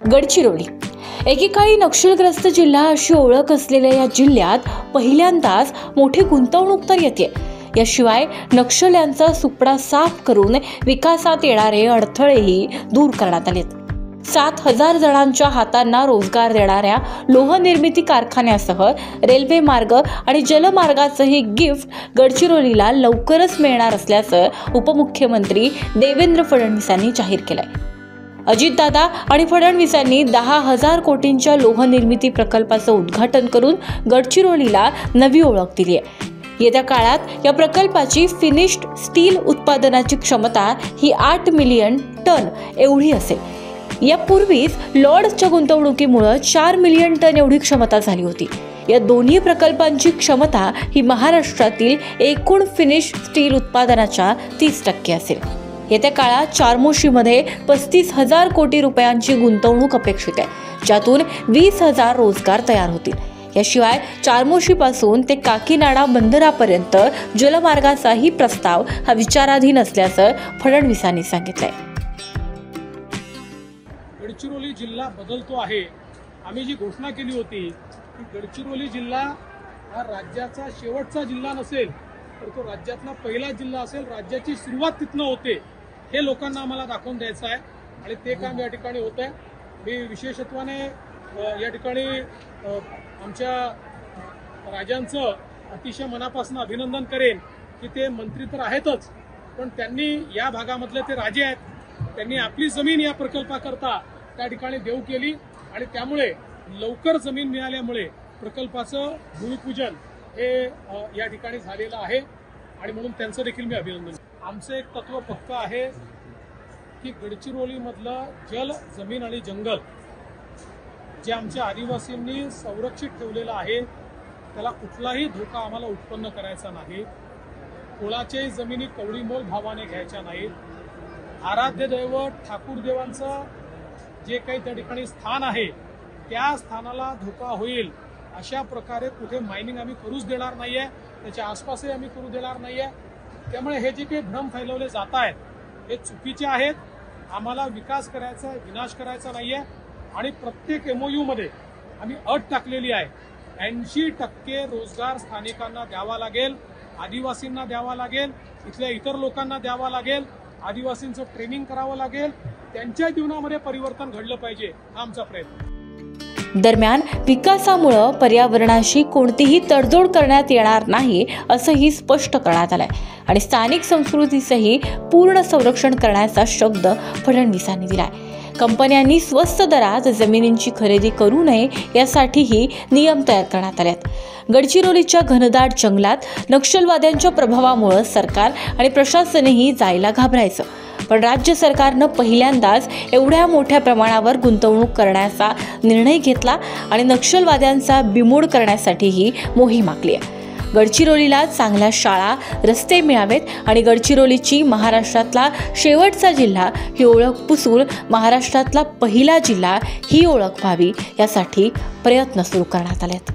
गडचिरोली एकेकाळी नक्षलग्रस्त जिल्हा अशी ओळख असलेल्या या जिल्ह्यात पहिल्यांदाच मोठी गुंतवणूक तर येते। याशिवाय नक्षल्यांचा सुपडा साफ करून विकासात येणारे अडथळेही दूर करण्यात आलेत। 7,000 जणांच्या हातांना रोजगार देणाऱ्या लोहनिर्मिती कारखान्यासह रेल्वे मार्ग आणि जलमार्गाचंही गिफ्ट गडचिरोलीला लवकरच मिळणार असल्याचं उपमुख्यमंत्री देवेंद्र फडणवीसांनी जाहीर केलंय। अजितदादा आणि फडणवीसांनी 10,000 कोटींच्या लोहनिर्मिती प्रकल्पाचं उद्घाटन करून गडचिरोलीला नवी ओळख दिली आहे। येत्या काळात या प्रकल्पाची फिनिश्ड स्टील उत्पादनाची क्षमता ही 8 मिलियन टन एवढी असेल। यापूर्वीच लॉर्ड्सच्या गुंतवणुकीमुळे 4 मिलियन टन एवढी क्षमता झाली होती। या दोन्ही प्रकल्पांची क्षमता ही महाराष्ट्रातील एकूण फिनिश्ड स्टील उत्पादनाच्या 30% असेल। येत्या काळात चार्मोशीमध्ये 35,000 कोटी रुपयांची गुंतवणूक अपेक्षित आहे, ज्यातून 20,000 रोजगार तयार होतील। याशिवाय चार्मोशीपासून ते काकीनाडा बंदरापर्यंत जलमार्गाचाही प्रस्ताव हा विचाराधीन असल्याचं फडणवीसांनी सांगितलंय। गडचिरोली जिल्हा बदलतो आहे। आम्ही जी घोषणा केली होती की गडचिरोली जिल्हा हा राज्याचा शेवटचा जिल्हा नसेल, तर तो राज्यातला पहिला जिल्हा असेल। राज्याची सुरुवात तिथनं होते, हे लोकांना आम्हाला दाखवून द्यायचं आहे आणि ते काम या ठिकाणी होत आहे। मी विशेषत्वाने या ठिकाणी आमच्या राजांचं अतिशय मनापासून अभिनंदन करेन की ते मंत्री तर आहेतच, पण त्यांनी या भागामधले ते राजे आहेत, त्यांनी आपली जमीन या प्रकल्पाकरता त्या ठिकाणी देऊ केली आणि त्यामुळे लवकर जमीन मिळाल्यामुळे प्रकल्पाचं भूमिपूजन हे या ठिकाणी झालेलं आहे आणि म्हणून त्यांचं देखील मी अभिनंदन करतो। आमचं एक तत्व पक्का आहे की गडचिरोलीमधलं जल, जमीन आणि जंगल जे आमच्या आदिवासींनी संरक्षित ठेवलेलं आहे, त्याला कुठलाही धोका आम्हाला उत्पन्न करायचा नाही। कोणाच्याही जमिनी कवडीमोल भावाने घ्यायच्या नाहीत। आराध्य दैवत ठाकूर देवांचं जे काही त्या ठिकाणी स्थान आहे, त्या स्थानाला धोका होईल अशा प्रकारे कुठे मायनिंग आम्ही करूच देणार नाहीये, त्याच्या आसपासही आम्ही करू देणार नाहीये। त्यामुळे हे जे काही भ्रम फैलवले जात आहेत हे चुकीचे आहेत। आम्हाला विकास करायचा आहे, विनाश करायचा नाहीये आणि प्रत्येक MOU मध्ये आम्ही अट टाकलेली आहे, 80% रोजगार स्थानिकांना द्यावा लागेल, आदिवासींना द्यावा लागेल, इथल्या इतर लोकांना द्यावा लागेल, आदिवासींचं ट्रेनिंग करावं लागेल, त्यांच्या जीवनामध्ये परिवर्तन घडलं पाहिजे, हा आमचा प्रयत्न। दरम्यान विकासामुळे पर्यावरणाशी कोणतीही तडजोड करण्यात येणार नाही असंही स्पष्ट करण्यात आलंय आणि स्थानिक संस्कृतीचंही पूर्ण संरक्षण करण्याचा शब्द फडणवीसांनी दिलाय। कंपन्यांनी स्वस्त दरात जमिनींची खरेदी करू नये यासाठीही नियम तयार करण्यात आलेत। गडचिरोलीच्या घनदाट जंगलात नक्षलवाद्यांच्या प्रभावामुळे सरकार आणि प्रशासनही जायला घाबरायचं, पण राज्य सरकारनं पहिल्यांदाच एवढ्या मोठ्या प्रमाणावर गुंतवणूक करण्याचा निर्णय घेतला आणि नक्षलवाद्यांचा बिमोड करण्यासाठी ही मोहीम आखली आहे। गडचिरोलीला चांगल्या शाळा, रस्ते मिळावेत आणि गडचिरोलीची महाराष्ट्रातला शेवटचा जिल्हा ही ओळख पुसून महाराष्ट्रातला पहिला जिल्हा ही ओळख व्हावी यासाठी प्रयत्न सुरू करण्यात आलेत।